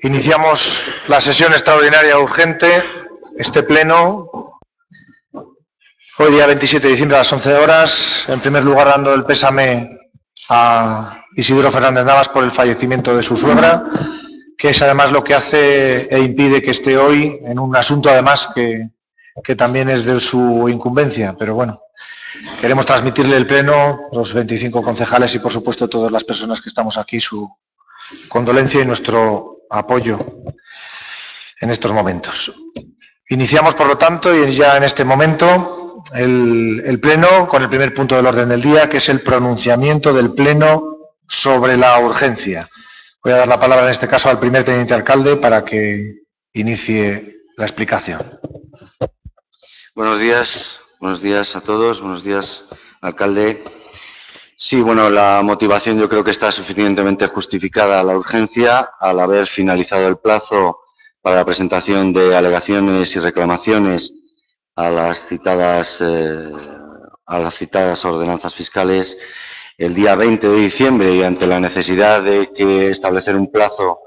Iniciamos la sesión extraordinaria urgente, este pleno, hoy día 27 de diciembre a las 11 horas. En primer lugar, dando el pésame a Isidoro Fernández Navas por el fallecimiento de su suegra, que es además lo que hace e impide que esté hoy en un asunto además que también es de su incumbencia. Pero bueno, queremos transmitirle el pleno, los 25 concejales y por supuesto todas las personas que estamos aquí, su condolencia y nuestro apoyo en estos momentos. Iniciamos, por lo tanto, y ya en este momento, el pleno con el primer punto del orden del día, que es el pronunciamiento del pleno sobre la urgencia. Voy a dar la palabra en este caso al primer teniente alcalde para que inicie la explicación. Buenos días a todos, buenos días, alcalde. Sí, bueno, la motivación yo creo que está suficientemente justificada, la urgencia, al haber finalizado el plazo para la presentación de alegaciones y reclamaciones a las citadas ordenanzas fiscales el día 20 de diciembre y ante la necesidad de establecer un plazo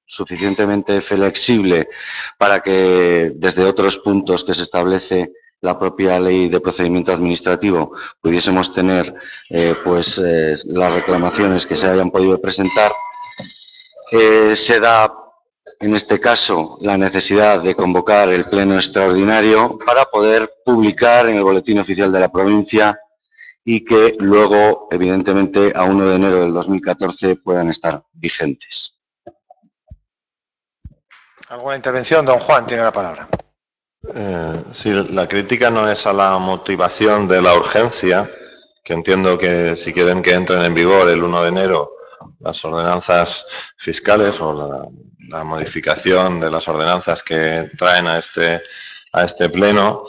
suficientemente flexible para que desde otros puntos que se establece la propia ley de procedimiento administrativo pudiésemos tener las reclamaciones que se hayan podido presentar, se da en este caso la necesidad de convocar el pleno extraordinario para poder publicar en el boletín oficial de la provincia y que luego, evidentemente, a 1 de enero del 2014 puedan estar vigentes. ¿Alguna intervención? Don Juan tiene la palabra. Sí, la crítica no es a la motivación de la urgencia, que entiendo que si quieren que entren en vigor el 1 de enero las ordenanzas fiscales o la modificación de las ordenanzas que traen a este pleno,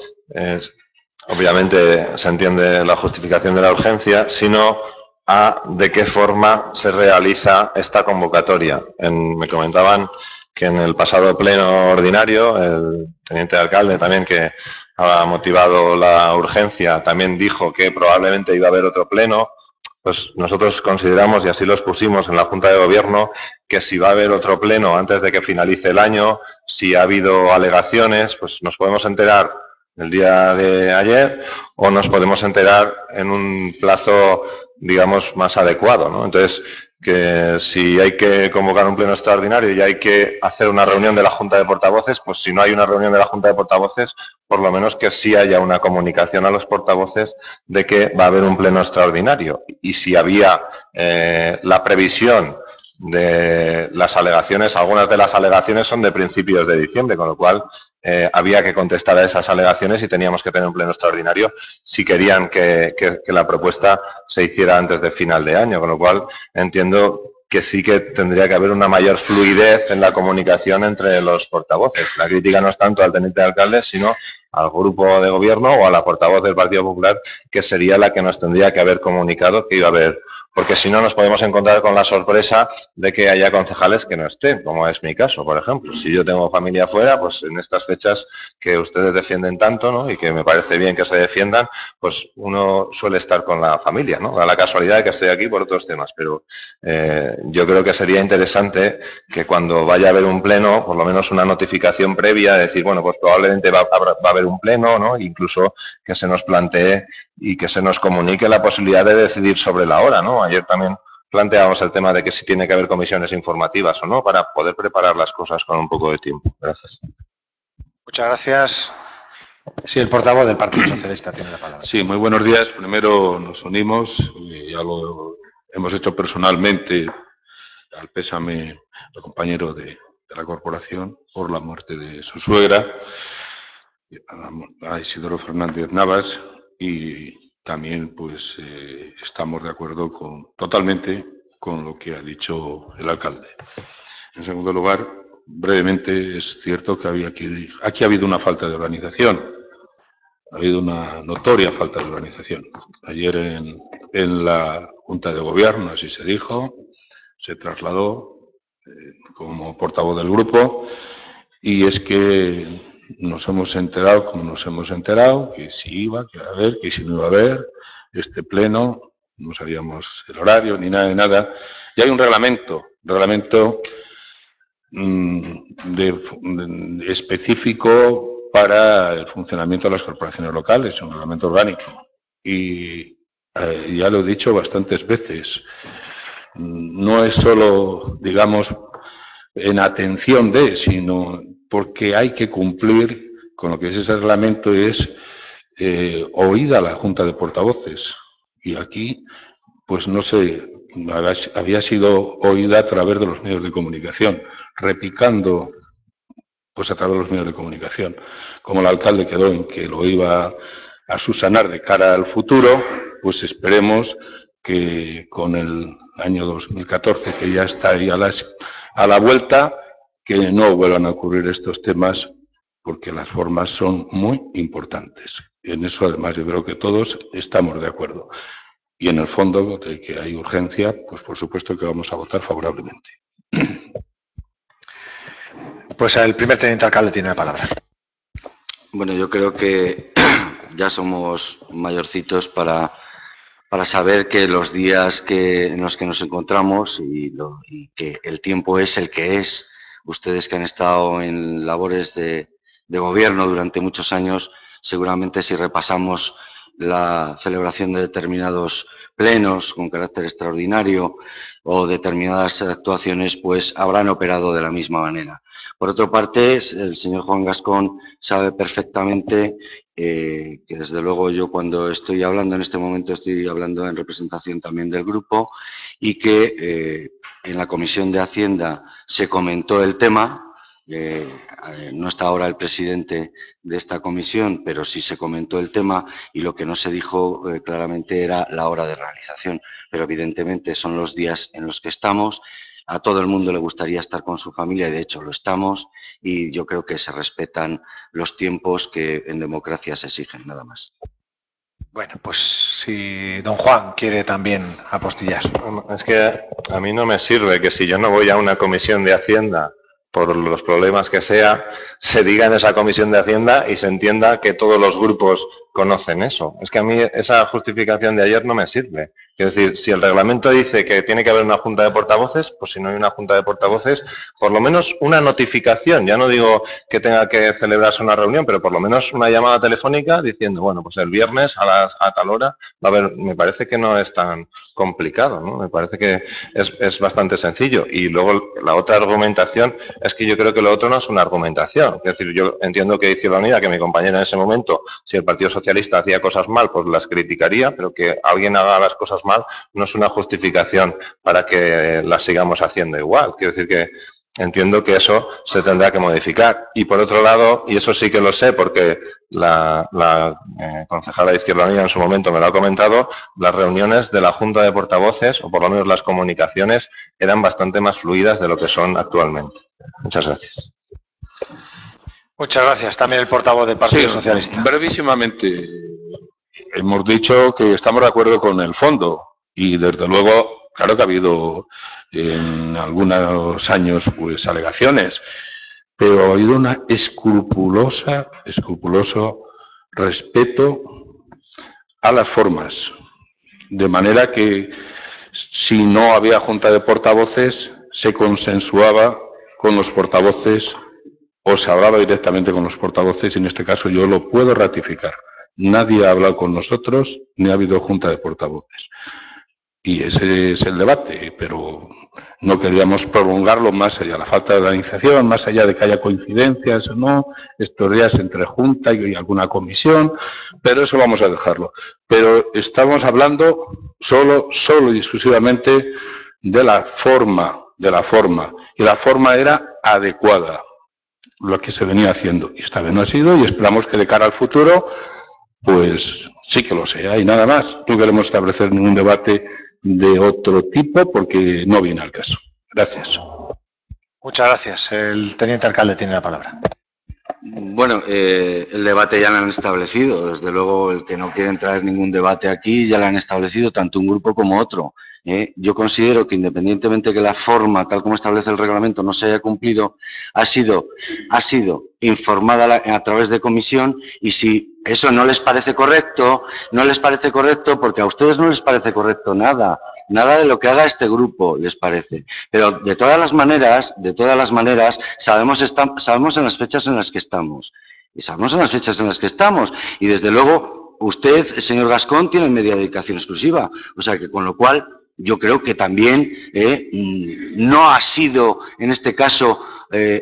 obviamente se entiende la justificación de la urgencia, sino a de qué forma se realiza esta convocatoria. Me comentaban que en el pasado pleno ordinario, el teniente alcalde también, que ha motivado la urgencia, también dijo que probablemente iba a haber otro pleno. Pues nosotros consideramos, y así lo expusimos en la Junta de Gobierno, que si va a haber otro pleno antes de que finalice el año, si ha habido alegaciones, pues nos podemos enterar el día de ayer o nos podemos enterar en un plazo, digamos, más adecuado, ¿no? Entonces, que si hay que convocar un pleno extraordinario y hay que hacer una reunión de la Junta de Portavoces, pues si no hay una reunión de la Junta de Portavoces, por lo menos que sí haya una comunicación a los portavoces de que va a haber un pleno extraordinario. Y si había la previsión de las alegaciones, algunas de las alegaciones son de principios de diciembre, con lo cual había que contestar a esas alegaciones y teníamos que tener un pleno extraordinario si querían que la propuesta se hiciera antes de final de año, con lo cual entiendo que sí que tendría que haber una mayor fluidez en la comunicación entre los portavoces. La crítica no es tanto al teniente alcalde, sino al grupo de gobierno o a la portavoz del Partido Popular, que sería la que nos tendría que haber comunicado que iba a haber, porque si no nos podemos encontrar con la sorpresa de que haya concejales que no estén, como es mi caso, por ejemplo. Si yo tengo familia fuera, pues en estas fechas que ustedes defienden tanto, ¿no?, y que me parece bien que se defiendan, pues uno suele estar con la familia, ¿no? Da la casualidad de que estoy aquí por otros temas, pero yo creo que sería interesante que cuando vaya a haber un pleno, por lo menos una notificación previa, de decir, bueno, pues probablemente va a haber un pleno, ¿no?, incluso que se nos plantee y que se nos comunique la posibilidad de decidir sobre la hora, ¿no? Ayer también planteábamos el tema de que si tiene que haber comisiones informativas o no, para poder preparar las cosas con un poco de tiempo. Gracias. Muchas gracias. Sí, el portavoz del Partido Socialista tiene la palabra. Sí, muy buenos días. Primero nos unimos, ya lo hemos hecho personalmente, al pésame al compañero de la corporación por la muerte de su suegra, a Isidoro Fernández Navas, y también pues estamos de acuerdo totalmente con lo que ha dicho el alcalde. En segundo lugar, brevemente, es cierto que aquí ha habido una falta de organización, ha habido una notoria falta de organización. Ayer en la Junta de Gobierno, así se dijo, se trasladó como portavoz del grupo, y es que nos hemos enterado, como nos hemos enterado, que si iba, que iba a haber, que si no iba a haber este pleno, no sabíamos el horario ni nada de nada. Y hay un reglamento específico para el funcionamiento de las corporaciones locales, un reglamento orgánico. Y ya lo he dicho bastantes veces, no es solo, digamos, en atención de, sino porque hay que cumplir con lo que es ese reglamento, es oída la Junta de Portavoces. Y aquí, pues no sé, había sido oída a través de los medios de comunicación, replicando pues a través de los medios de comunicación. Como el alcalde quedó en que lo iba a subsanar de cara al futuro, pues esperemos que con el año 2014, que ya está ahí a la vuelta, que no vuelvan a ocurrir estos temas, porque las formas son muy importantes. En eso, además, yo creo que todos estamos de acuerdo. Y en el fondo, de que hay urgencia, pues por supuesto que vamos a votar favorablemente. Pues el primer teniente alcalde tiene la palabra. Bueno, yo creo que ya somos mayorcitos para saber que los días en los que nos encontramos y que el tiempo es el que es. Ustedes que han estado en labores de gobierno durante muchos años, seguramente si repasamos la celebración de determinados plenos con carácter extraordinario o determinadas actuaciones, pues habrán operado de la misma manera. Por otra parte, el señor Juan Gascón sabe perfectamente que desde luego yo cuando estoy hablando en este momento estoy hablando en representación también del grupo y que en la Comisión de Hacienda se comentó el tema. No está ahora el presidente de esta comisión, pero sí se comentó el tema y lo que no se dijo claramente era la hora de realización. Pero evidentemente son los días en los que estamos. A todo el mundo le gustaría estar con su familia y de hecho lo estamos y yo creo que se respetan los tiempos que en democracia se exigen, nada más. Bueno, pues si don Juan quiere también apostillar. Es que a mí no me sirve que si yo no voy a una comisión de Hacienda por los problemas que sea, se diga en esa comisión de Hacienda y se entienda que todos los grupos conocen eso. Es que a mí esa justificación de ayer no me sirve. Es decir, si el reglamento dice que tiene que haber una junta de portavoces, pues si no hay una junta de portavoces, por lo menos una notificación. Ya no digo que tenga que celebrarse una reunión, pero por lo menos una llamada telefónica diciendo, bueno, pues el viernes a tal hora va a haber. Me parece que no es tan complicado, ¿no? Me parece que es bastante sencillo. Y luego la otra argumentación es que yo creo que lo otro no es una argumentación. Es decir, yo entiendo que Izquierda Unida, que mi compañera en ese momento, si el Partido Socialista hacía cosas mal, pues las criticaría, pero que alguien haga las cosas mal no es una justificación para que las sigamos haciendo igual. Quiero decir que entiendo que eso se tendrá que modificar. Y por otro lado, y eso sí que lo sé porque la concejala de Izquierda Unida en su momento me lo ha comentado, las reuniones de la Junta de Portavoces, o por lo menos las comunicaciones, eran bastante más fluidas de lo que son actualmente. Muchas gracias. Muchas gracias. También el portavoz del Partido Socialista. Brevísimamente, hemos dicho que estamos de acuerdo con el fondo y desde luego, claro que ha habido en algunos años pues alegaciones, pero ha habido una escrupuloso respeto a las formas, de manera que si no había junta de portavoces se consensuaba con los portavoces o se hablaba directamente con los portavoces y en este caso yo lo puedo ratificar. Nadie ha hablado con nosotros ni ha habido junta de portavoces. Y ese es el debate, pero no queríamos prolongarlo más allá. La falta de organización, más allá de que haya coincidencias o no, estos días entre junta y alguna comisión, pero eso vamos a dejarlo. Pero estamos hablando solo y exclusivamente de la forma. Y la forma era adecuada, lo que se venía haciendo. Y esta vez no ha sido y esperamos que de cara al futuro pues sí que lo sea y nada más. No queremos establecer ningún debate de otro tipo porque no viene al caso. Gracias. Muchas gracias. El teniente alcalde tiene la palabra. Bueno, el debate ya lo han establecido. Desde luego, el que no quiere traer ningún debate aquí ya lo han establecido tanto un grupo como otro. Yo considero que independientemente que la forma, tal como establece el reglamento, no se haya cumplido, ha sido informada a través de comisión y si eso no les parece correcto, porque a ustedes no les parece correcto nada. nada de lo que haga este grupo les parece. Pero de todas las maneras, sabemos en las fechas en las que estamos. Y sabemos en las fechas en las que estamos. Y desde luego, usted, señor Gascón, tiene media dedicación exclusiva. O sea que con lo cual, yo creo que también no ha sido, en este caso,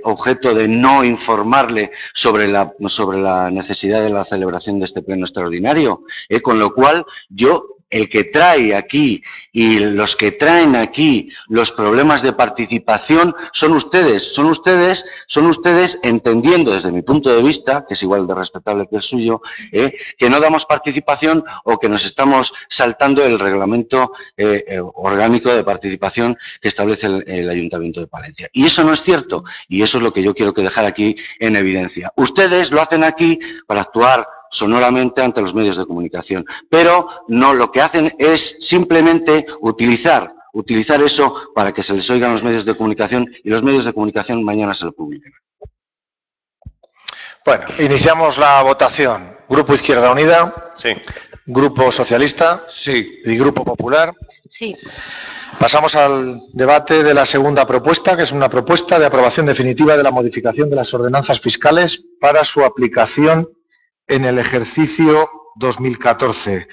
objeto de no informarle sobre la necesidad de la celebración de este pleno extraordinario. Con lo cual, el que trae aquí y los que traen aquí los problemas de participación son ustedes entendiendo desde mi punto de vista, que es igual de respetable que el suyo, que no damos participación o que nos estamos saltando el reglamento orgánico de participación que establece el Ayuntamiento de Palencia. Y eso no es cierto, y eso es lo que yo quiero dejar aquí en evidencia. Ustedes lo hacen aquí para actuar sonoramente ante los medios de comunicación, pero no, lo que hacen es simplemente utilizar eso para que se les oigan los medios de comunicación y los medios de comunicación mañana se lo publiquen. Bueno, iniciamos la votación. Grupo Izquierda Unida. Sí. Grupo Socialista. Sí. Y Grupo Popular. Sí. Pasamos al debate de la segunda propuesta, que es una propuesta de aprobación definitiva de la modificación de las ordenanzas fiscales para su aplicación en el ejercicio 2014.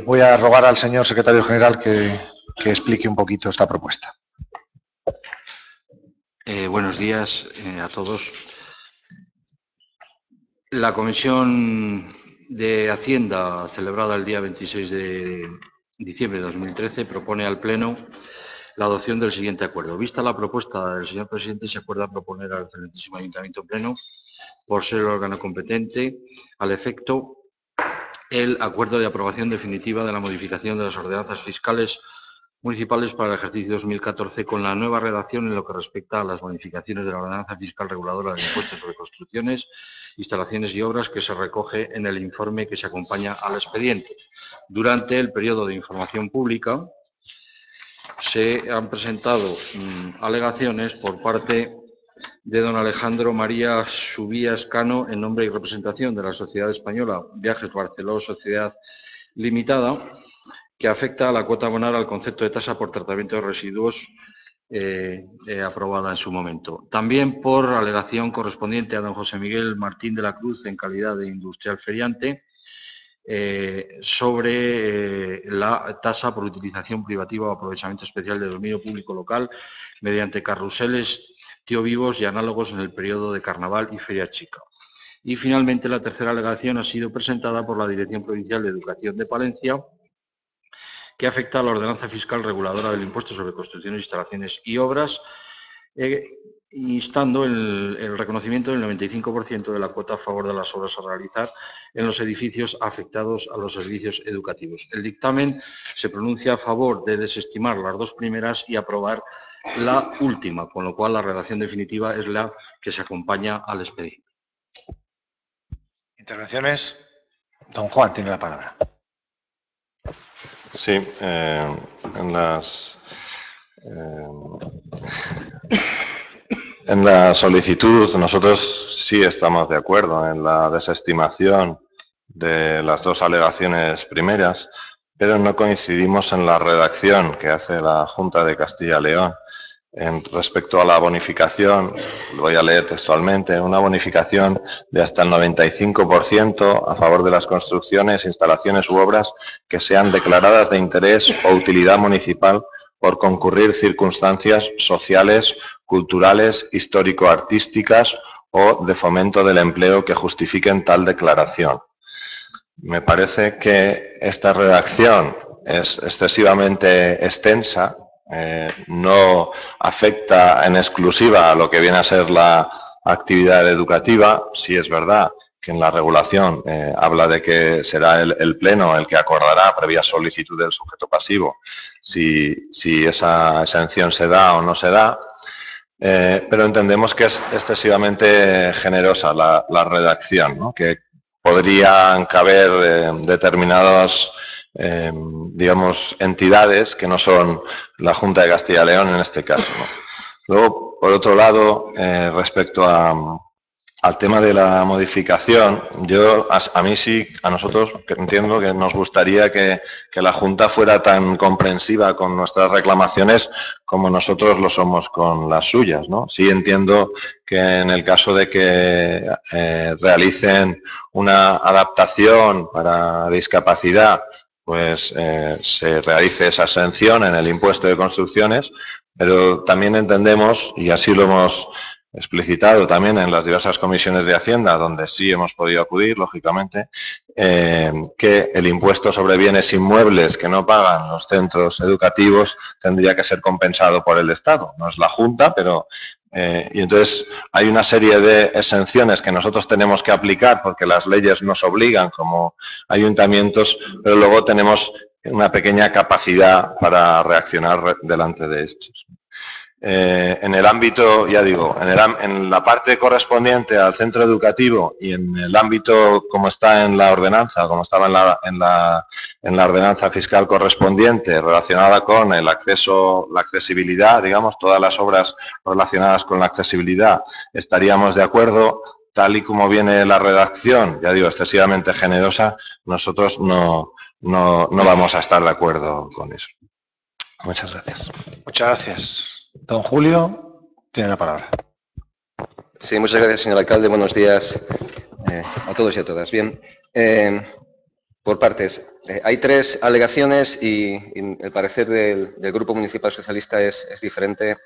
Voy a rogar al señor secretario general que explique un poquito esta propuesta. Buenos días a todos. La Comisión de Hacienda, celebrada el día 26 de diciembre de 2013, propone al Pleno la adopción del siguiente acuerdo. Vista la propuesta del señor presidente, se acuerda proponer al excelentísimo Ayuntamiento Pleno, por ser el órgano competente, al efecto, el acuerdo de aprobación definitiva de la modificación de las ordenanzas fiscales municipales para el ejercicio 2014 con la nueva redacción en lo que respecta a las modificaciones de la ordenanza fiscal reguladora del impuesto sobre construcciones, instalaciones y obras que se recoge en el informe que se acompaña al expediente. Durante el periodo de información pública se han presentado alegaciones por parte de don Alejandro María Subías Cano, en nombre y representación de la Sociedad Española Viajes Barceló Sociedad Limitada, que afecta a la cuota a abonar al concepto de tasa por tratamiento de residuos aprobada en su momento. También por alegación correspondiente a don José Miguel Martín de la Cruz, en calidad de industrial feriante, sobre la tasa por utilización privativa o aprovechamiento especial de dominio público local mediante carruseles, tío vivos y análogos en el periodo de Carnaval y Feria Chica. Y finalmente la tercera alegación ha sido presentada por la Dirección Provincial de Educación de Palencia, que afecta a la ordenanza fiscal reguladora del impuesto sobre construcciones, instalaciones y obras, instando el reconocimiento del 95% de la cuota a favor de las obras a realizar en los edificios afectados a los servicios educativos. El dictamen se pronuncia a favor de desestimar las dos primeras y aprobar la última, con lo cual la redacción definitiva es la que se acompaña al expediente. Intervenciones. Don Juan tiene la palabra. Sí, en la solicitud nosotros sí estamos de acuerdo en la desestimación de las dos alegaciones primeras, pero no coincidimos en la redacción que hace la Junta de Castilla y León. Respecto a la bonificación, lo voy a leer textualmente, una bonificación de hasta el 95% a favor de las construcciones, instalaciones u obras que sean declaradas de interés o utilidad municipal por concurrir circunstancias sociales, culturales, histórico-artísticas o de fomento del empleo que justifiquen tal declaración. Me parece que esta redacción es excesivamente extensa. No afecta en exclusiva a lo que viene a ser la actividad educativa. Sí es verdad que en la regulación habla de que será el Pleno el que acordará, previa solicitud del sujeto pasivo, si esa exención se da o no se da, pero entendemos que es excesivamente generosa la redacción, ¿no? Que podrían caber determinados digamos, entidades que no son la Junta de Castilla y León en este caso, ¿no? Luego, por otro lado, respecto a al tema de la modificación, a mí sí, a nosotros que entiendo que nos gustaría que la Junta fuera tan comprensiva con nuestras reclamaciones como nosotros lo somos con las suyas, ¿no? Sí entiendo que en el caso de que realicen una adaptación para discapacidad, pues se realice esa exención en el impuesto de construcciones, pero también entendemos, y así lo hemos explicitado también en las diversas comisiones de Hacienda, donde sí hemos podido acudir, lógicamente, que el impuesto sobre bienes inmuebles que no pagan los centros educativos tendría que ser compensado por el Estado. No es la Junta, pero... y entonces hay una serie de exenciones que nosotros tenemos que aplicar porque las leyes nos obligan como ayuntamientos, pero luego tenemos una pequeña capacidad para reaccionar delante de estos. En el ámbito, ya digo, en la parte correspondiente al centro educativo y en el ámbito como está en la ordenanza, como estaba en la ordenanza fiscal correspondiente relacionada con el acceso, la accesibilidad, digamos, todas las obras relacionadas con la accesibilidad, estaríamos de acuerdo. Tal y como viene la redacción, ya digo, excesivamente generosa, nosotros no vamos a estar de acuerdo con eso. Muchas gracias. Muchas gracias. Don Julio, tiene la palabra. Sí, muchas gracias, señor alcalde. Buenos días a todos y a todas. Bien, por partes. Hay tres alegaciones y el parecer del Grupo Municipal Socialista es diferente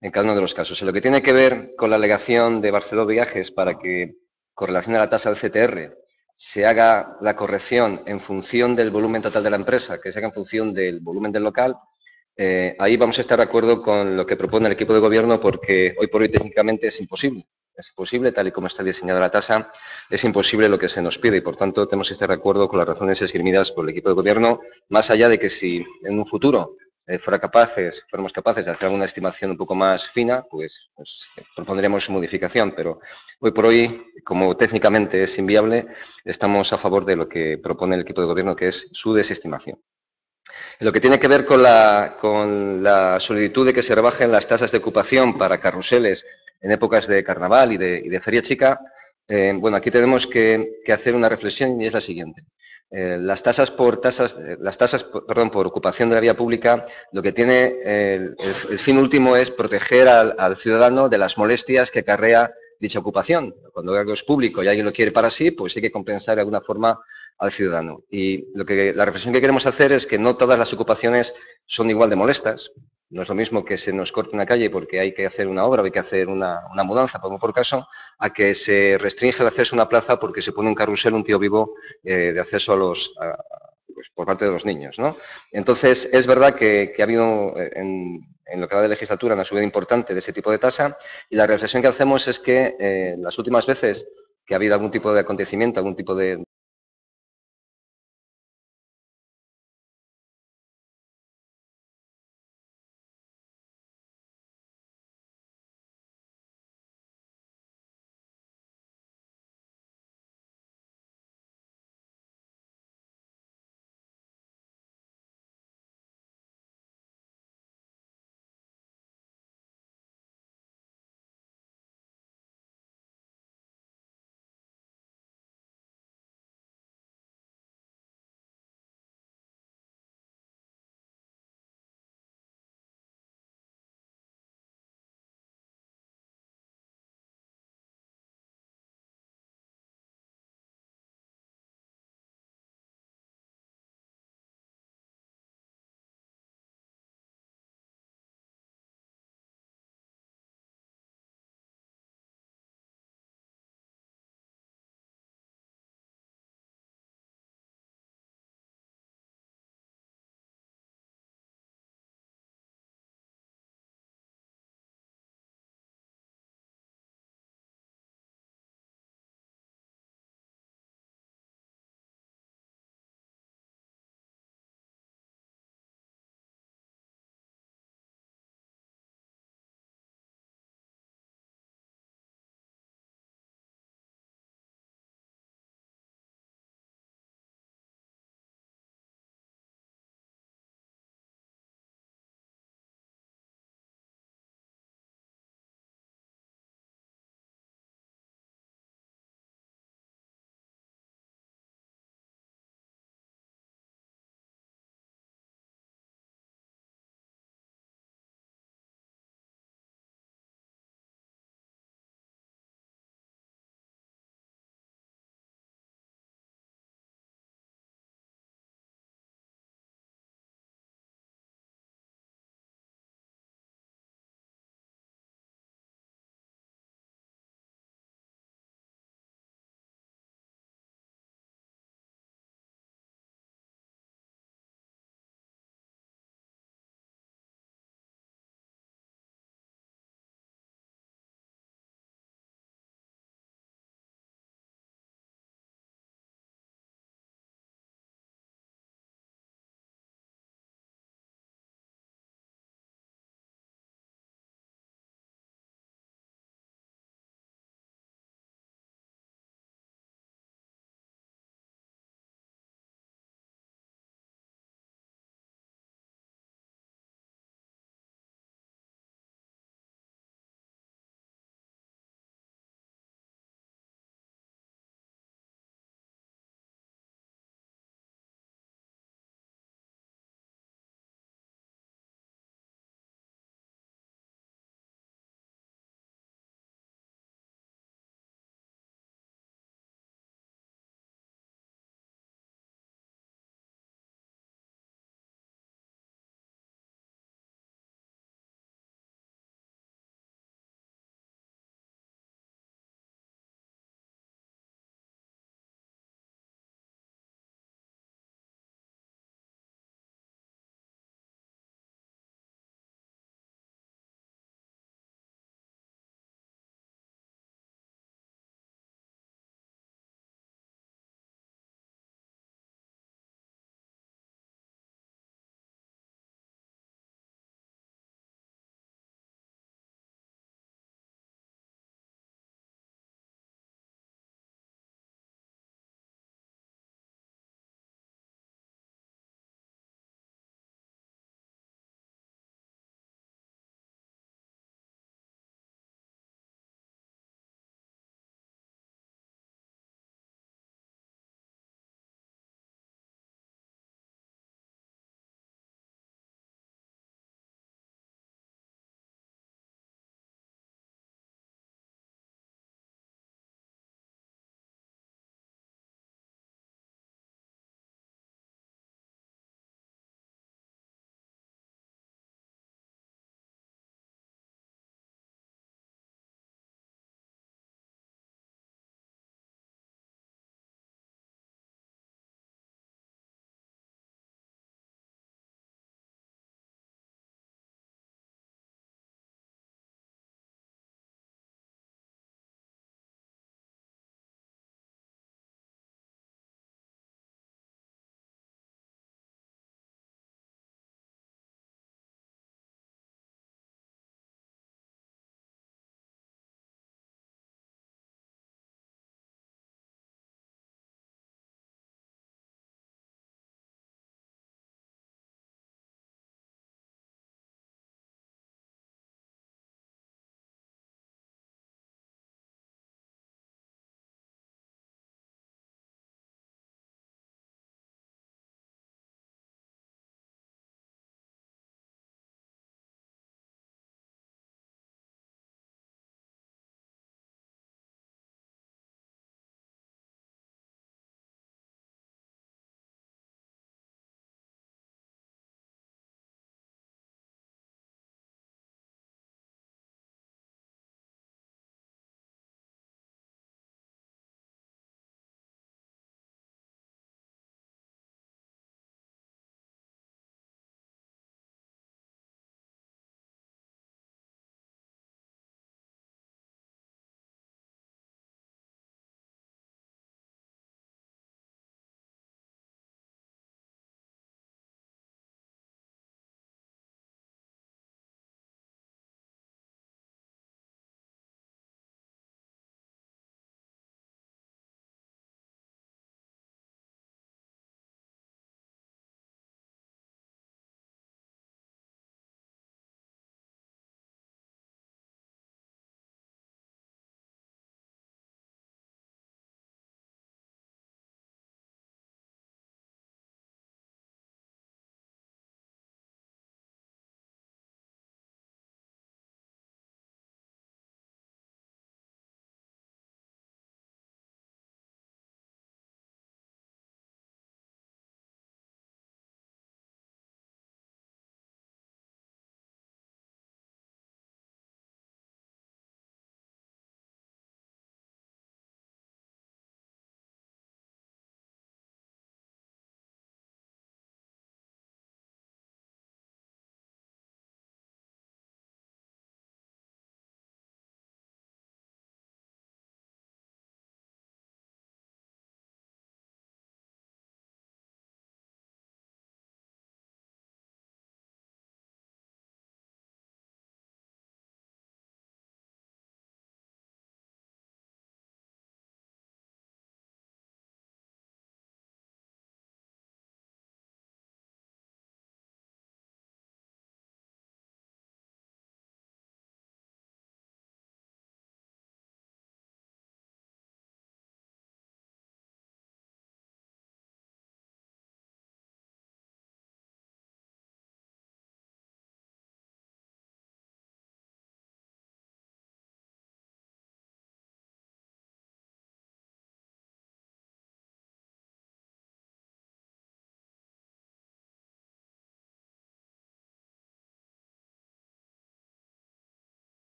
en cada uno de los casos. En lo que tiene que ver con la alegación de Barceló Viajes para que, con relación a la tasa del CTR, se haga la corrección en función del volumen total de la empresa, que se haga en función del volumen del local, ahí vamos a estar de acuerdo con lo que propone el equipo de gobierno porque hoy por hoy técnicamente es imposible. Es imposible, tal y como está diseñada la tasa, es imposible lo que se nos pide y por tanto tenemos que estar de acuerdo con las razones esgrimidas por el equipo de gobierno, más allá de que si en un futuro fuéramos capaces de hacer alguna estimación un poco más fina, pues propondremos su modificación, pero hoy por hoy, como técnicamente es inviable, estamos a favor de lo que propone el equipo de gobierno, que es su desestimación. En lo que tiene que ver con la solicitud de que se rebajen las tasas de ocupación para carruseles en épocas de carnaval y de feria chica, bueno, aquí tenemos que hacer una reflexión y es la siguiente. Las tasas por ocupación de la vía pública, lo que tiene el fin último es proteger al ciudadano de las molestias que acarrea dicha ocupación. Cuando algo es público y alguien lo quiere para sí, pues hay que compensar de alguna forma al ciudadano. Y la reflexión que queremos hacer es que no todas las ocupaciones son igual de molestas. No es lo mismo que se nos corte una calle porque hay que hacer una obra o hay que hacer una mudanza, por caso, a que se restringe el acceso a una plaza porque se pone un carrusel, un tío vivo, de acceso pues por parte de los niños, ¿no? Entonces, es verdad que ha habido en lo que va de legislatura una subida importante de ese tipo de tasa y la reflexión que hacemos es que las últimas veces que ha habido algún tipo de acontecimiento, algún tipo de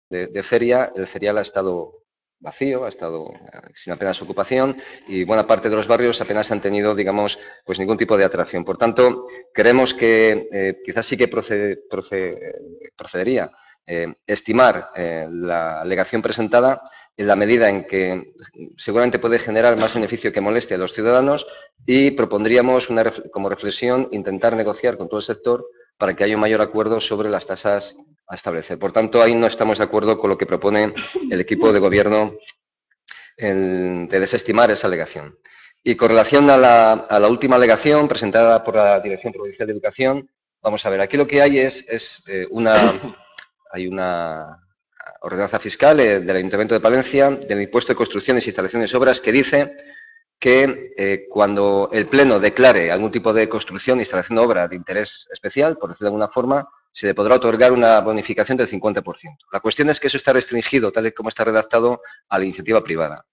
de feria, el ferial ha estado vacío, ha estado sin apenas ocupación y buena parte de los barrios apenas han tenido, digamos, pues ningún tipo de atracción. Por tanto, creemos que quizás sí que procedería estimar la alegación presentada en la medida en que seguramente puede generar más beneficio que molestia a los ciudadanos y propondríamos como reflexión intentar negociar con todo el sector para que haya un mayor acuerdo sobre las tasas a establecer. Por tanto, ahí no estamos de acuerdo con lo que propone el equipo de gobierno de desestimar esa alegación. Y con relación a la última alegación presentada por la Dirección Provincial de Educación, vamos a ver, aquí lo que hay hay una ordenanza fiscal del Ayuntamiento de Palencia, del impuesto de construcciones, instalaciones y obras, que dice que cuando el Pleno declare algún tipo de construcción, instalación o obra de interés especial, por decirlo de alguna forma, se le podrá otorgar una bonificación del 50%. La cuestión es que eso está restringido, tal y como está redactado, a la iniciativa privada.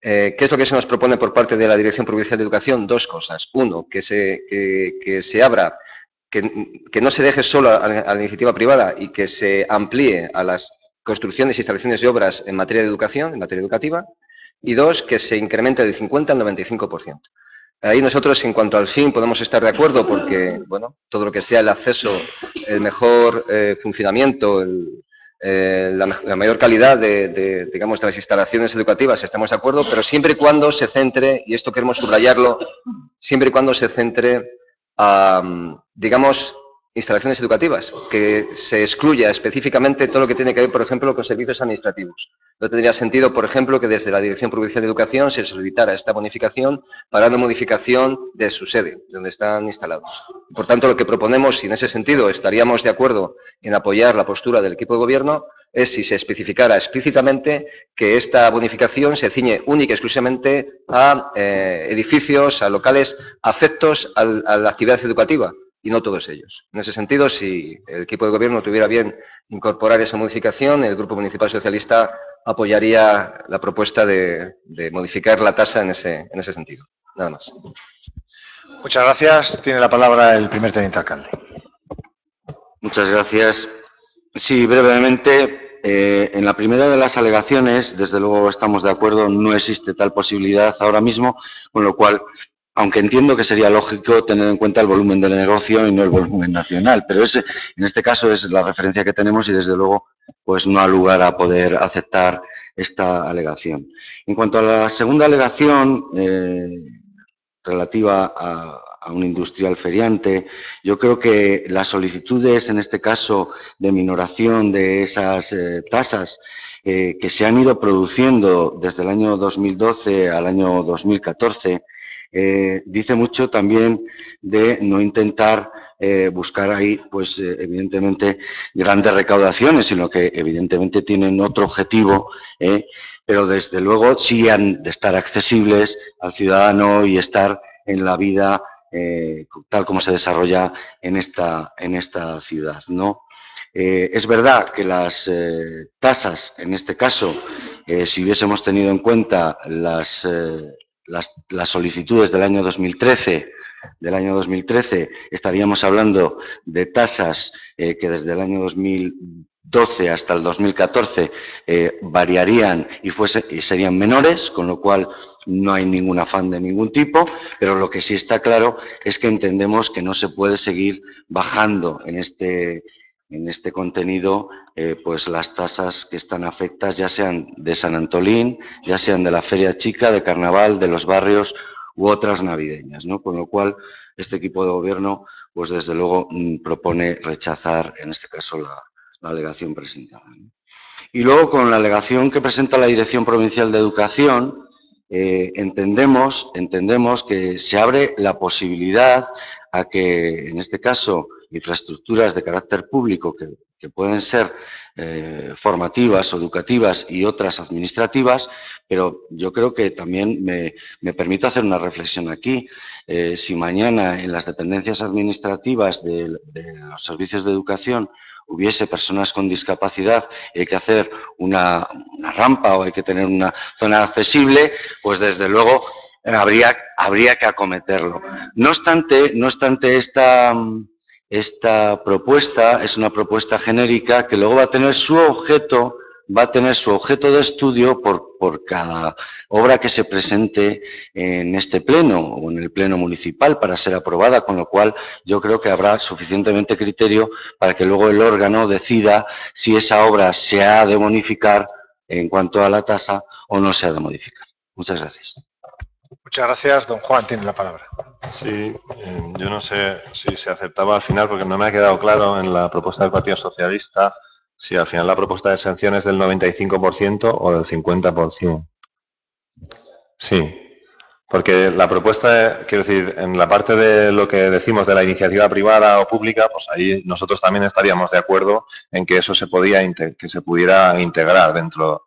¿Qué es lo que se nos propone por parte de la Dirección Provincial de Educación? Dos cosas. Uno, que se abra, que no se deje solo a la iniciativa privada y que se amplíe a las construcciones, instalaciones y obras en materia de educación, en materia educativa. Y dos, que se incremente del 50 al 95%. Ahí nosotros, en cuanto al fin, podemos estar de acuerdo porque, bueno, todo lo que sea el acceso, el mejor funcionamiento, la mayor calidad digamos, de las instalaciones educativas, estamos de acuerdo, pero siempre y cuando se centre, y esto queremos subrayarlo, siempre y cuando se centre a, digamos, instalaciones educativas, que se excluya específicamente todo lo que tiene que ver, por ejemplo, con servicios administrativos. No tendría sentido, por ejemplo, que desde la Dirección Provincial de Educación se solicitara esta bonificación para una modificación de su sede, donde están instalados. Por tanto, lo que proponemos, y en ese sentido estaríamos de acuerdo en apoyar la postura del equipo de gobierno, es si se especificara explícitamente que esta bonificación se ciñe única y exclusivamente a edificios, a locales afectos a la actividad educativa, y no todos ellos. En ese sentido, si el equipo de gobierno tuviera bien incorporar esa modificación, el Grupo Municipal Socialista apoyaría la propuesta de modificar la tasa en ese sentido. Nada más. Muchas gracias. Tiene la palabra el primer teniente alcalde. Muchas gracias. Sí, brevemente, en la primera de las alegaciones, desde luego estamos de acuerdo, no existe tal posibilidad ahora mismo, con lo cual, aunque entiendo que sería lógico tener en cuenta el volumen del negocio y no el volumen nacional, pero en este caso es la referencia que tenemos y desde luego pues no ha lugar a poder aceptar esta alegación. En cuanto a la segunda alegación, relativa a un industrial feriante, yo creo que las solicitudes, en este caso, de minoración de esas tasas que se han ido produciendo desde el año 2012 al año 2014, dice mucho también de no intentar buscar ahí, pues evidentemente, grandes recaudaciones, sino que evidentemente tienen otro objetivo, pero desde luego sí han de estar accesibles al ciudadano y estar en la vida tal como se desarrolla en esta ciudad, ¿no? Es verdad que las tasas, en este caso, si hubiésemos tenido en cuenta las solicitudes del año 2013, estaríamos hablando de tasas que desde el año 2012 hasta el 2014 variarían y serían menores, con lo cual no hay ningún afán de ningún tipo, pero lo que sí está claro es que entendemos que no se puede seguir bajando en este contenido pues las tasas que están afectas, ya sean de San Antolín, ya sean de la Feria Chica, de Carnaval, de los barrios u otras navideñas, ¿no? Con lo cual, este equipo de gobierno, pues desde luego propone rechazar, en este caso, la alegación presentada, ¿no? Y luego, con la alegación que presenta la Dirección Provincial de Educación, entendemos que se abre la posibilidad a que, en este caso, infraestructuras de carácter público que pueden ser formativas o educativas y otras administrativas, pero yo creo que también me permito hacer una reflexión aquí. Si mañana en las dependencias administrativas de los servicios de educación hubiese personas con discapacidad y hay que hacer una rampa o hay que tener una zona accesible, pues desde luego habría que acometerlo. No obstante, esta propuesta es una propuesta genérica que luego va a tener su objeto va a tener su objeto de estudio por cada obra que se presente en este pleno o en el pleno municipal para ser aprobada, con lo cual yo creo que habrá suficientemente criterio para que luego el órgano decida si esa obra se ha de modificar en cuanto a la tasa o no se ha de modificar. Muchas gracias. Muchas gracias. Don Juan tiene la palabra. Sí, yo no sé si se aceptaba al final, porque no me ha quedado claro en la propuesta del Partido Socialista si al final la propuesta de exención es del 95% o del 50%. Sí, porque la propuesta, quiero decir, en la parte de lo que decimos de la iniciativa privada o pública, pues ahí nosotros también estaríamos de acuerdo en que eso se pudiera integrar dentro.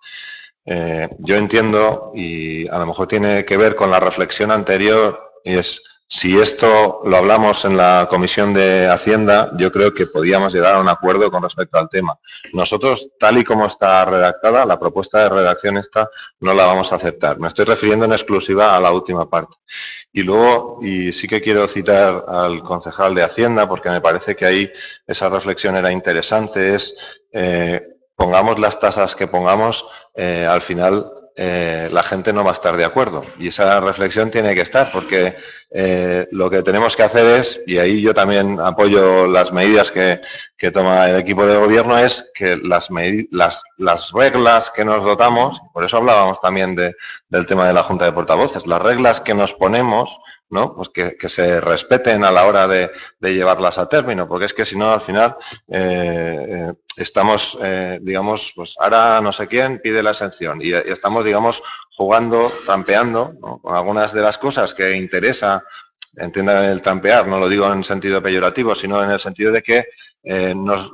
Yo entiendo, y a lo mejor tiene que ver con la reflexión anterior, y es, si esto lo hablamos en la Comisión de Hacienda, yo creo que podíamos llegar a un acuerdo con respecto al tema. Nosotros, tal y como está redactada, la propuesta de redacción esta, no la vamos a aceptar. Me estoy refiriendo en exclusiva a la última parte. Y luego, y sí que quiero citar al concejal de Hacienda, porque me parece que ahí esa reflexión era interesante, es, pongamos las tasas que pongamos, al final la gente no va a estar de acuerdo. Y esa reflexión tiene que estar, porque lo que tenemos que hacer es, y ahí yo también apoyo las medidas que toma el equipo de gobierno, es que las reglas que nos dotamos, por eso hablábamos también del tema de la Junta de Portavoces, las reglas que nos ponemos, ¿no? Pues que se respeten a la hora de llevarlas a término, porque es que si no, al final estamos, digamos, pues ahora no sé quién pide la exención y estamos, digamos, jugando, trampeando, ¿no? Con algunas de las cosas que interesa. Entiendan el trampear, no lo digo en sentido peyorativo, sino en el sentido de que nos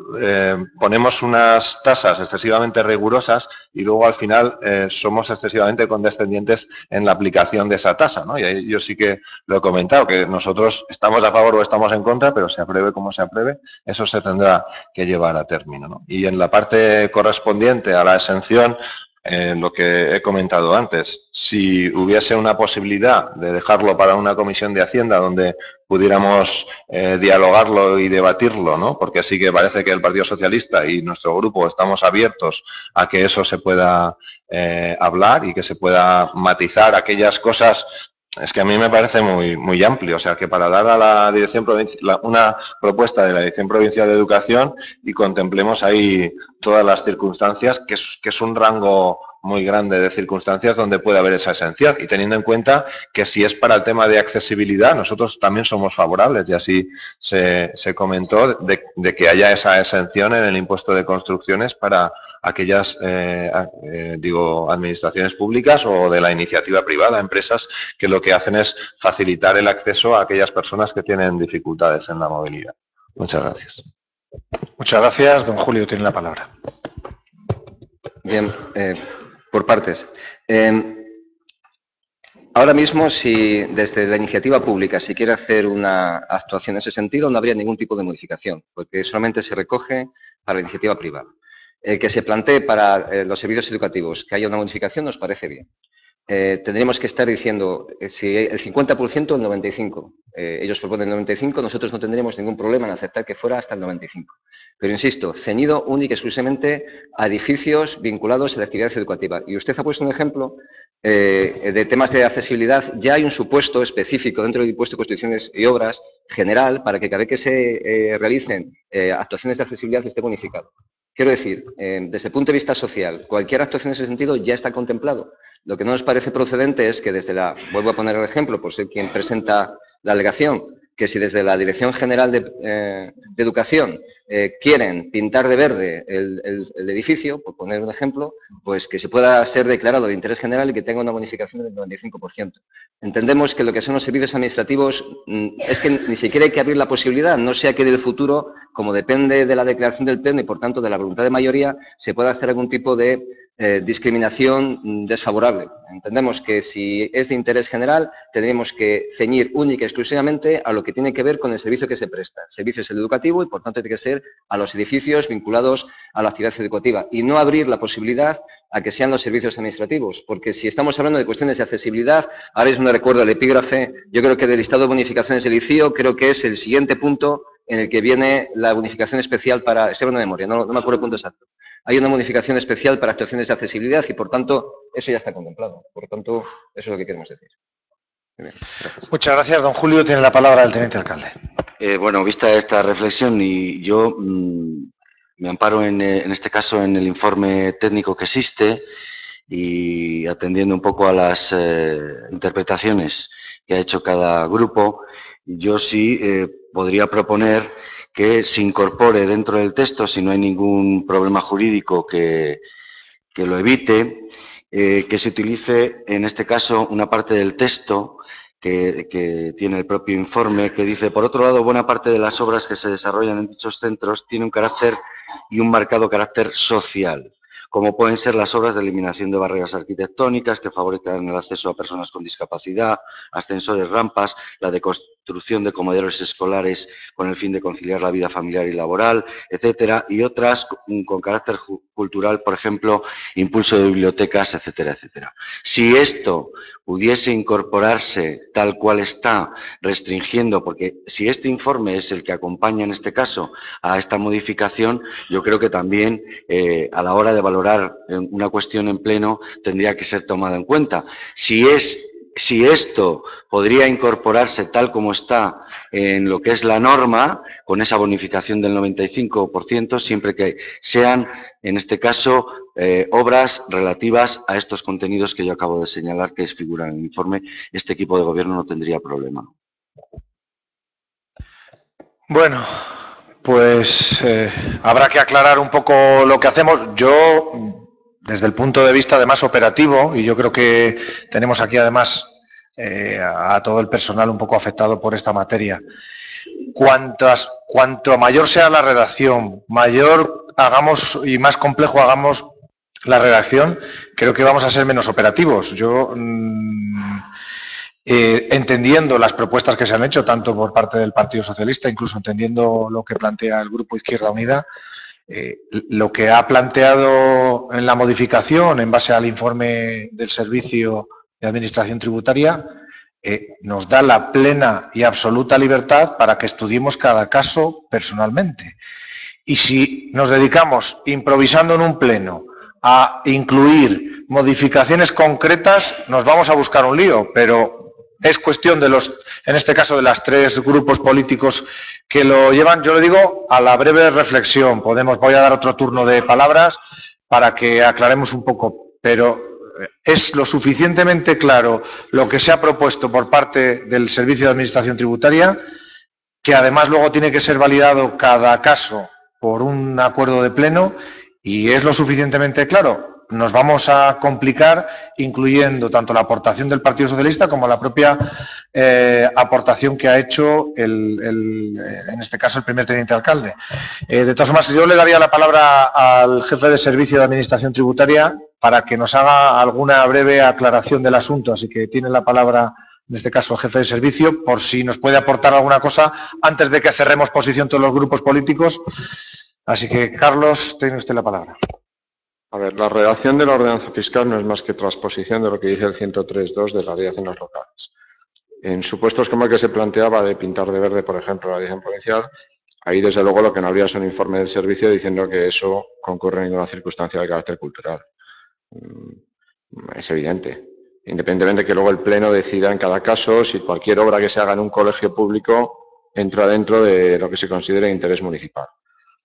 ponemos unas tasas excesivamente rigurosas y luego al final somos excesivamente condescendientes en la aplicación de esa tasa, ¿no? Y ahí yo sí que lo he comentado, que nosotros estamos a favor o estamos en contra, pero se apruebe como se apruebe, eso se tendrá que llevar a término, ¿no? Y en la parte correspondiente a la exención, lo que he comentado antes, si hubiese una posibilidad de dejarlo para una comisión de Hacienda donde pudiéramos dialogarlo y debatirlo, ¿no? Porque sí que parece que el Partido Socialista y nuestro grupo estamos abiertos a que eso se pueda hablar y que se pueda matizar aquellas cosas. Es que a mí me parece muy amplio, o sea, que para dar a la Dirección Provincial una propuesta de la Dirección Provincial de Educación y contemplemos ahí todas las circunstancias, que es un rango muy grande de circunstancias donde puede haber esa exención, y teniendo en cuenta que si es para el tema de accesibilidad, nosotros también somos favorables, y así se comentó de que haya esa exención en el impuesto de construcciones para aquellas, administraciones públicas o de la iniciativa privada, empresas que lo que hacen es facilitar el acceso a aquellas personas que tienen dificultades en la movilidad. Muchas gracias. Muchas gracias. Don Julio tiene la palabra. Bien, por partes. Ahora mismo, si desde la iniciativa pública se quiere hacer una actuación en ese sentido, no habría ningún tipo de modificación, porque solamente se recoge para la iniciativa privada. Que se plantee para los servicios educativos que haya una modificación nos parece bien. Tendríamos que estar diciendo si el 50% o el 95%. Ellos proponen el 95%, nosotros no tendríamos ningún problema en aceptar que fuera hasta el 95%. Pero insisto, ceñido única y exclusivamente a edificios vinculados a la actividad educativa. Y usted ha puesto un ejemplo de temas de accesibilidad. Ya hay un supuesto específico dentro del impuesto de construcciones y obras general para que cada vez que se realicen actuaciones de accesibilidad esté bonificado. Quiero decir, desde el punto de vista social, cualquier actuación en ese sentido ya está contemplado. Lo que no nos parece procedente es que desde vuelvo a poner el ejemplo, por ser quien presenta la alegación, que si desde la Dirección General de Educación quieren pintar de verde el edificio, por poner un ejemplo, pues que se pueda ser declarado de interés general y que tenga una bonificación del 95%. Entendemos que lo que son los servicios administrativos es que ni siquiera hay que abrir la posibilidad, no sea que en el futuro, como depende de la declaración del Pleno y por tanto de la voluntad de mayoría, se pueda hacer algún tipo de discriminación desfavorable. Entendemos que si es de interés general, tendríamos que ceñir única y exclusivamente a lo que tiene que ver con el servicio que se presta. El servicio es el educativo y, por tanto, tiene que ser a los edificios vinculados a la actividad educativa y no abrir la posibilidad a que sean los servicios administrativos, porque si estamos hablando de cuestiones de accesibilidad, ahora mismo no recuerdo el epígrafe, yo creo que del listado de bonificaciones del ICIO, creo que es el siguiente punto en el que viene la bonificación especial para, estoy hablando de memoria, no me acuerdo el punto exacto, hay una modificación especial para actuaciones de accesibilidad y, por tanto, eso ya está contemplado. Por tanto, eso es lo que queremos decir. Muy bien, gracias. Muchas gracias. Don Julio, tiene la palabra el teniente alcalde. Bueno, vista esta reflexión, y yo me amparo en este caso en el informe técnico que existe y atendiendo un poco a las interpretaciones que ha hecho cada grupo, yo sí podría proponer que se incorpore dentro del texto, si no hay ningún problema jurídico que lo evite, que se utilice en este caso una parte del texto que tiene el propio informe, que dice: por otro lado, buena parte de las obras que se desarrollan en dichos centros tiene un carácter y un marcado carácter social, como pueden ser las obras de eliminación de barreras arquitectónicas que favorezcan el acceso a personas con discapacidad, ascensores, rampas, la de construcción de comedores escolares con el fin de conciliar la vida familiar y laboral, etcétera, y otras con carácter cultural, por ejemplo, impulso de bibliotecas, etcétera, etcétera. Si esto pudiese incorporarse tal cual está, restringiendo, porque si este informe es el que acompaña en este caso a esta modificación, yo creo que también a la hora de valorar una cuestión en pleno tendría que ser tomado en cuenta. Si esto podría incorporarse tal como está en lo que es la norma, con esa bonificación del 95%, siempre que sean, en este caso, obras relativas a estos contenidos que yo acabo de señalar que figuran en el informe, este equipo de gobierno no tendría problema. Bueno, pues habrá que aclarar un poco lo que hacemos. Yo, desde el punto de vista además operativo, y yo creo que tenemos aquí además a todo el personal un poco afectado por esta materia, cuanto mayor sea la redacción, mayor hagamos y más complejo hagamos la redacción, creo que vamos a ser menos operativos. Yo, entendiendo las propuestas que se han hecho, tanto por parte del Partido Socialista, incluso entendiendo lo que plantea el Grupo Izquierda Unida, lo que ha planteado en la modificación en base al informe del Servicio de Administración Tributaria nos da la plena y absoluta libertad para que estudiemos cada caso personalmente. Y si nos dedicamos, improvisando en un pleno, a incluir modificaciones concretas, nos vamos a buscar un lío, pero es cuestión de en este caso, de los tres grupos políticos que lo llevan. Yo le digo a la breve reflexión. Voy a dar otro turno de palabras para que aclaremos un poco, pero es lo suficientemente claro lo que se ha propuesto por parte del Servicio de Administración Tributaria, que además luego tiene que ser validado cada caso por un acuerdo de pleno, y es lo suficientemente claro. Nos vamos a complicar incluyendo tanto la aportación del Partido Socialista como la propia aportación que ha hecho en este caso el primer teniente alcalde. De todas formas, yo le daría la palabra al jefe de Servicio de Administración Tributaria para que nos haga alguna breve aclaración del asunto, así que tiene la palabra en este caso el jefe de servicio, por si nos puede aportar alguna cosa antes de que cerremos posición todos los grupos políticos. Así que, Carlos, tiene usted la palabra. A ver, la redacción de la ordenanza fiscal no es más que transposición de lo que dice el 103.2 de la Ley de Haciendas Locales. En supuestos como el que se planteaba de pintar de verde, por ejemplo, la dirección provincial, ahí desde luego lo que no habría es un informe del servicio diciendo que eso concurre en ninguna circunstancia de carácter cultural. Es evidente. Independientemente de que luego el Pleno decida en cada caso si cualquier obra que se haga en un colegio público entra dentro de lo que se considere interés municipal.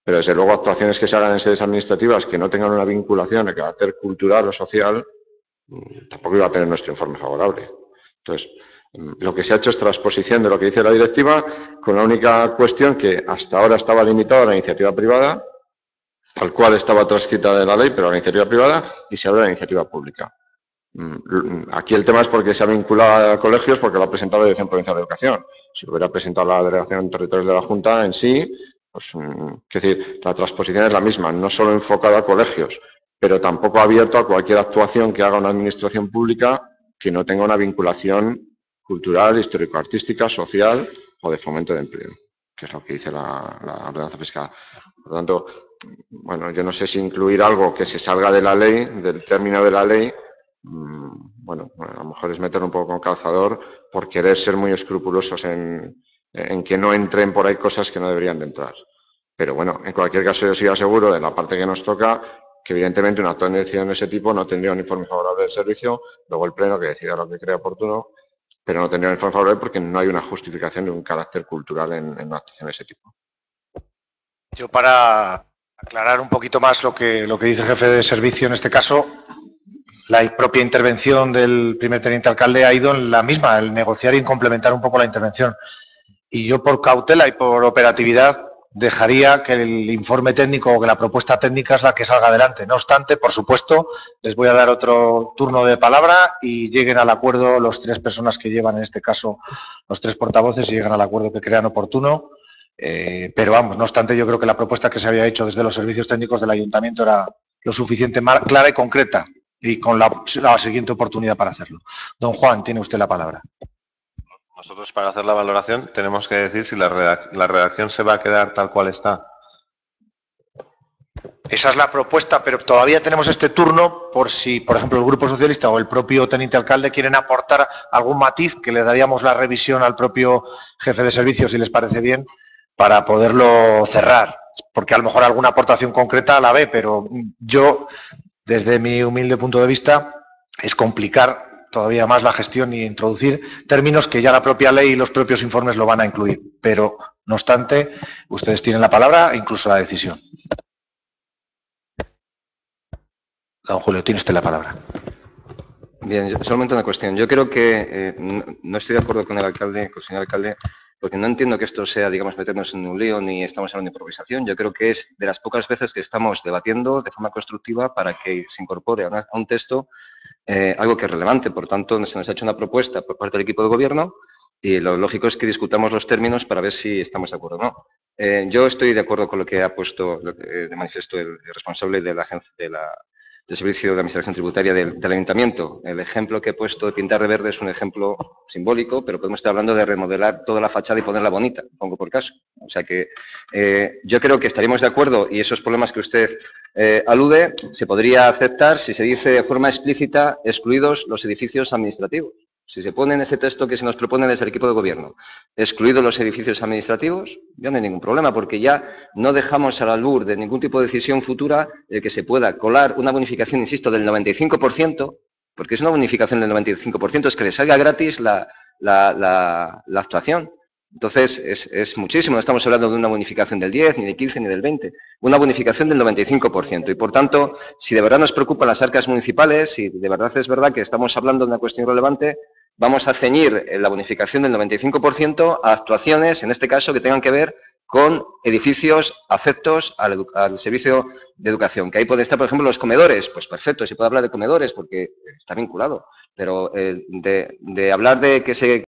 Pero desde luego actuaciones que se hagan en sedes administrativas que no tengan una vinculación de carácter cultural o social, tampoco iba a tener nuestro informe favorable. Entonces, lo que se ha hecho es transposición de lo que dice la directiva, con la única cuestión que hasta ahora estaba limitada a la iniciativa privada, tal cual estaba transcrita de la ley, pero a la iniciativa privada, y se abre a la iniciativa pública. Aquí el tema es porque se ha vinculado a colegios, porque lo ha presentado la Dirección Provincial de Educación. Si lo hubiera presentado la Delegación Territorial de la Junta en sí, pues, es decir, la transposición es la misma, no solo enfocada a colegios, pero tampoco abierto a cualquier actuación que haga una administración pública que no tenga una vinculación cultural, histórico-artística, social o de fomento de empleo, que es lo que dice la ordenanza fiscal. Por lo tanto, bueno, yo no sé si incluir algo que se salga de la ley, del término de la ley, bueno, a lo mejor es meter un poco con calzador por querer ser muy escrupulosos en que no entren por ahí cosas que no deberían de entrar. Pero bueno, en cualquier caso yo sí aseguro de la parte que nos toca que evidentemente una actuación de ese tipo no tendría un informe favorable del servicio, luego el Pleno que decida lo que crea oportuno, pero no tendría un informe favorable porque no hay una justificación de un carácter cultural en una actuación de ese tipo. Yo, para aclarar un poquito más lo que dice el jefe de servicio en este caso, la propia intervención del primer teniente alcalde ha ido en la misma, el negociar y complementar un poco la intervención. Y yo, por cautela y por operatividad, dejaría que el informe técnico o que la propuesta técnica es la que salga adelante. No obstante, por supuesto, les voy a dar otro turno de palabra y lleguen al acuerdo los tres personas que llevan, en este caso, los tres portavoces, y lleguen al acuerdo que crean oportuno. Pero vamos, no obstante, yo creo que la propuesta que se había hecho desde los servicios técnicos del ayuntamiento era lo suficiente clara y concreta, y con la siguiente oportunidad para hacerlo. Don Juan, tiene usted la palabra. Nosotros, para hacer la valoración, tenemos que decir si la redacción se va a quedar tal cual está. Esa es la propuesta, pero todavía tenemos este turno por si, por ejemplo, el Grupo Socialista o el propio teniente alcalde quieren aportar algún matiz, que le daríamos la revisión al propio jefe de servicios, si les parece bien, para poderlo cerrar, porque a lo mejor alguna aportación concreta la ve, pero yo, desde mi humilde punto de vista, es complicar todavía más la gestión y introducir términos que ya la propia ley y los propios informes lo van a incluir. Pero, no obstante, ustedes tienen la palabra e incluso la decisión. Don Julio, tiene usted la palabra. Bien, solamente una cuestión. Yo creo que no estoy de acuerdo con el señor alcalde, porque no entiendo que esto sea, digamos, meternos en un lío ni estamos hablando de improvisación. Yo creo que es de las pocas veces que estamos debatiendo de forma constructiva para que se incorpore a un texto algo que es relevante. Por tanto, se nos ha hecho una propuesta por parte del equipo de gobierno y lo lógico es que discutamos los términos para ver si estamos de acuerdo o no. Yo estoy de acuerdo con lo que ha puesto de manifiesto el responsable de la agencia del Servicio de Administración Tributaria del Ayuntamiento. El ejemplo que he puesto de pintar de verde es un ejemplo simbólico, pero podemos estar hablando de remodelar toda la fachada y ponerla bonita, pongo por caso. O sea que yo creo que estaríamos de acuerdo y esos problemas que usted alude se podría aceptar si se dice de forma explícita excluidos los edificios administrativos. Si se pone en ese texto que se nos propone desde el equipo de gobierno, excluidos los edificios administrativos, ya no hay ningún problema, porque ya no dejamos al albur de ningún tipo de decisión futura el que se pueda colar una bonificación, insisto, del 95%, porque es una bonificación del 95%, es que le salga gratis la actuación. Entonces, es muchísimo, no estamos hablando de una bonificación del 10, ni del 15, ni del 20, una bonificación del 95%. Y, por tanto, si de verdad nos preocupan las arcas municipales, si de verdad es verdad que estamos hablando de una cuestión relevante, vamos a ceñir la bonificación del 95% a actuaciones, en este caso, que tengan que ver con edificios afectos al servicio de educación. Que ahí pueden estar, por ejemplo, los comedores. Pues perfecto, se puede hablar de comedores porque está vinculado. Pero de hablar de que se